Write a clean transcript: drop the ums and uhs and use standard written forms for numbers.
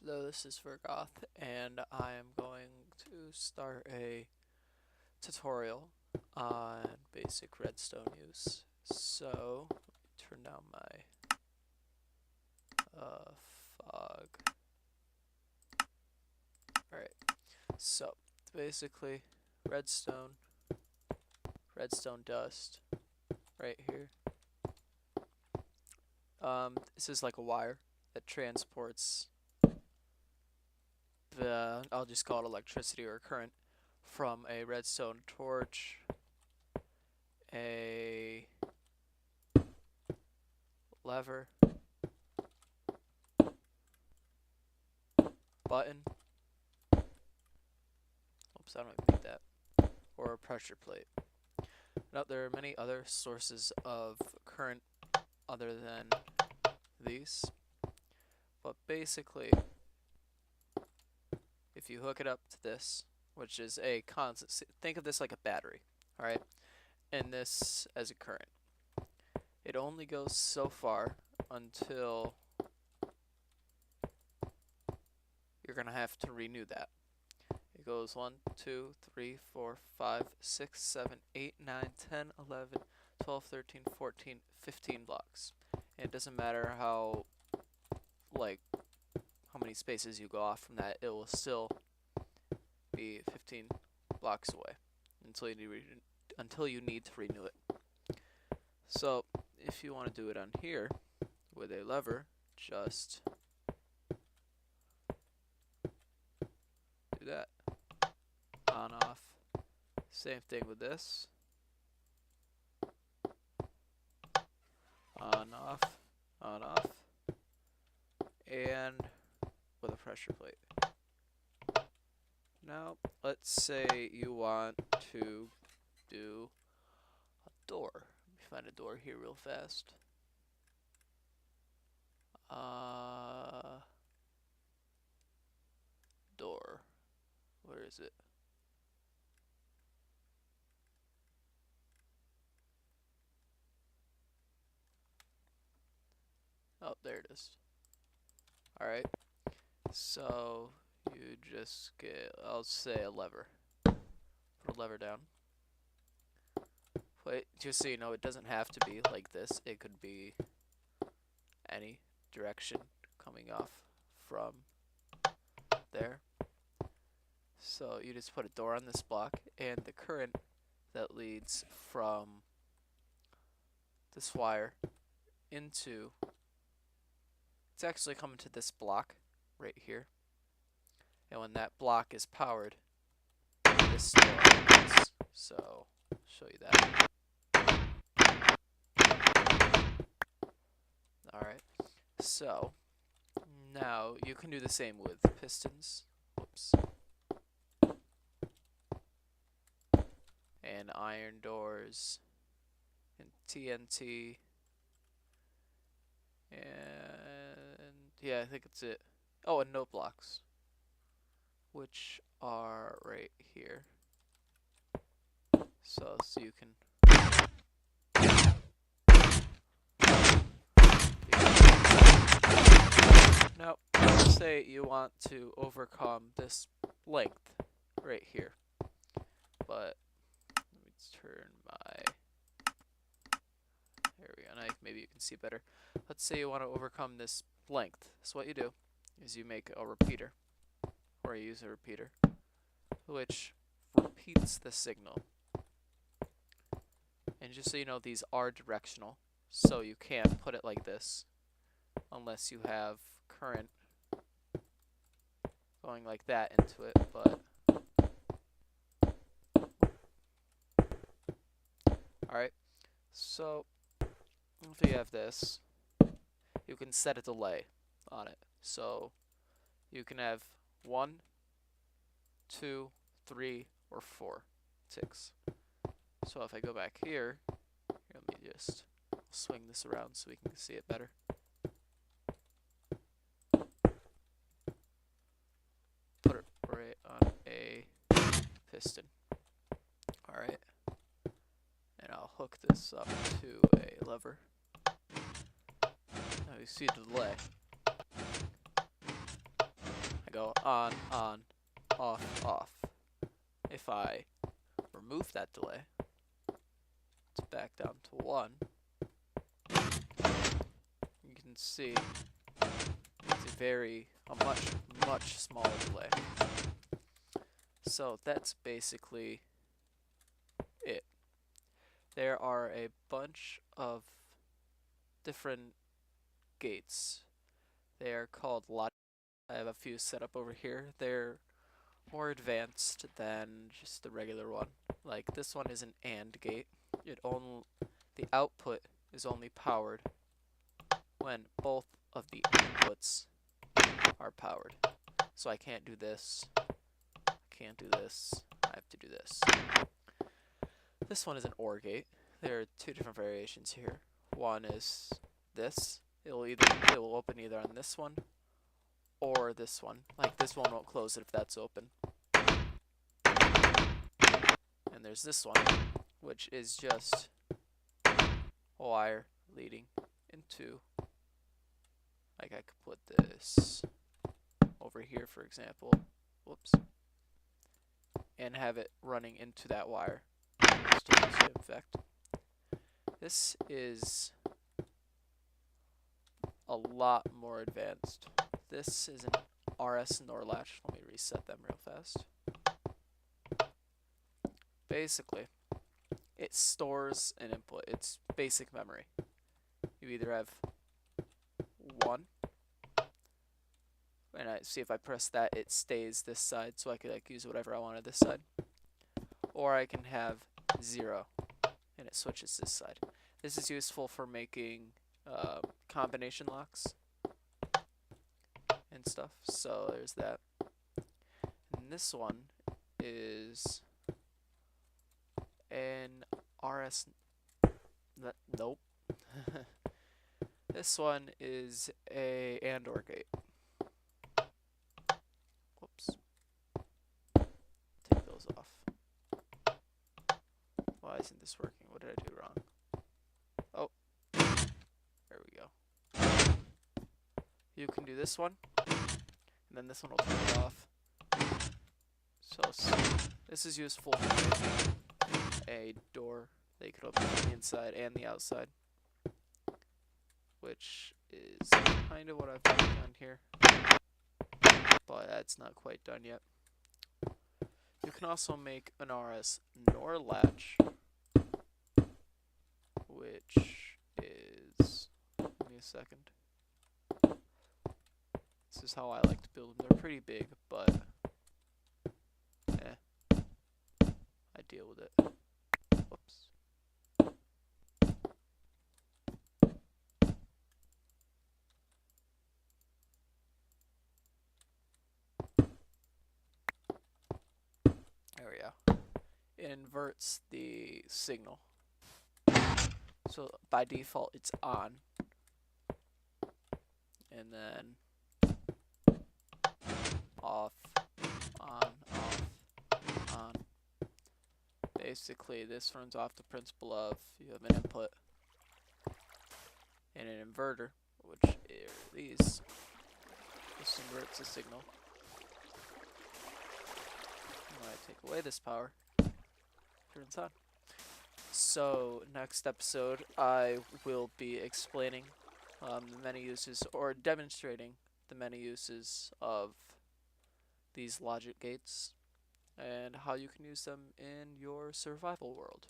Hello, this is Vergoth, and I am going to start a tutorial on basic redstone use. So, let me turn down my fog. Alright, so basically, redstone, redstone dust, right here. This is like a wire that transports I'll just call it electricity or current, from a redstone torch, a lever, button, oops, I don't even need that, or a pressure plate. Now, there are many other sources of current other than these, but basically, if you hook it up to this, which is a constant, think of this like a battery, alright, and this as a current. It only goes so far until you're going to have to renew that. It goes 1, 2, 3, 4, 5, 6, 7, 8, 9, 10, 11, 12, 13, 14, 15 blocks. And it doesn't matter how many spaces you go off from that, it will still be 15 blocks away until you need to renew it. So if you want to do it on here with a lever, just do that. On, off. Same thing with this. On, off. On, off. And with a pressure plate. Now, let's say you want to do a door. Let me find a door here real fast. Door. Where is it? Oh, there it is. Alright. So, you just get, I'll say a lever. Put a lever down. But just so you know, it doesn't have to be like this. It could be any direction coming off from there. So you just put a door on this block, and the current that leads from this wire into, it's actually coming to this block right here. And when that block is powered, this door opens. So I'll show you that. Alright, so now you can do the same with pistons. Whoops. And iron doors, and TNT, and yeah, I think that's it. Oh, and note blocks, which are right here. So you can now, let's say you want to overcome this length right here, but let me turn my, there we go, now maybe you can see better. Let's say you want to overcome this length. So what you do is you make a repeater, or you use a repeater, which repeats the signal. And just so you know, these are directional, so you can't put it like this unless you have current going like that into it, but alright, so if you have this, you can set a delay on it. So you can have 1, 2, 3, or 4 ticks. So if I go back here, let me just swing this around so we can see it better. Put it right on a piston. Alright. And I'll hook this up to a lever. Now you see the delay. on, off, off. If I remove that delay, it's back down to 1. You can see it's a much smaller delay. So that's basically it. There are a bunch of different gates. They are called logic. I have a few set up over here. They're more advanced than just the regular one. Like this one is an AND gate. The output is only powered when both of the inputs are powered. So I can't do this. I can't do this. I have to do this. This one is an OR gate. There are 2 different variations here. One is this. It will open either on this one or this one. Like this one won't close it if that's open. And there's this one, which is just a wire leading into, like I could put this over here, for example. Whoops. And have it running into that wire. Still the same effect. This is a lot more advanced. This is an RS NOR latch. Let me reset them real fast. Basically, it stores an input. It's basic memory. You either have 1, and I see if I press that, it stays this side, so I could like use whatever I want on this side. Or I can have 0, and it switches this side. This is useful for making combination locks and stuff. So there's that. And this one is an RS. Nope. This one is a AND OR gate. Whoops. Take those off. Why isn't this working? What did I do wrong? Oh. There we go. You can do this one, and then this one will turn it off. So this is useful for a door that you could open from the inside and the outside, which is kind of what I've been working on here, but that's not quite done yet. You can also make an RS NOR latch, which is, give me a second. This is how I like to build them. They're pretty big, but I deal with it. Whoops. There we go. It inverts the signal. So by default it's on. And then off, on, on. Basically this runs off the principle of you have an input and an inverter, which are these. This inverts the signal. When I take away this power, it turns on. So next episode I will be explaining the many uses, or demonstrating the many uses of these logic gates and how you can use them in your survival world.